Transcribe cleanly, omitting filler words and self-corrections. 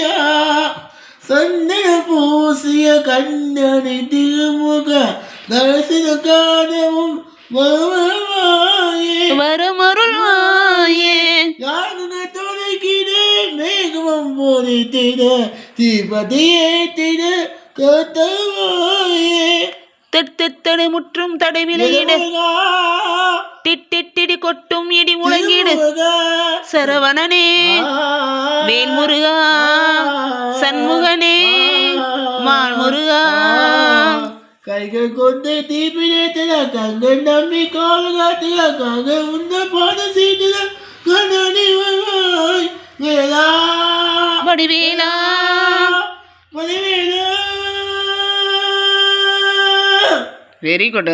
ஐயா சந்தன பூசிய கண்ணனை திருமுக தரிசன காணவும் வரமருள்வாயே யாருன தொலைக்கிறேன் மேகமும் போதித்திட தீபதியேத்திட கத்தவாயே தடு முற்றும் தடை விலையிட திட்டிடி கொட்டும் இடி முழங்கிடு சரவணனே வேல்முருகா சண்முகனே மால்முருகா கைகள் கொண்டு தீபிடித்துல கங்கள் நம்பி காலகாத்துல கங்க உந்த பாத சீட்டுல கண்ணி வேலா வடிவேலா வடிவேலா வெரி குட்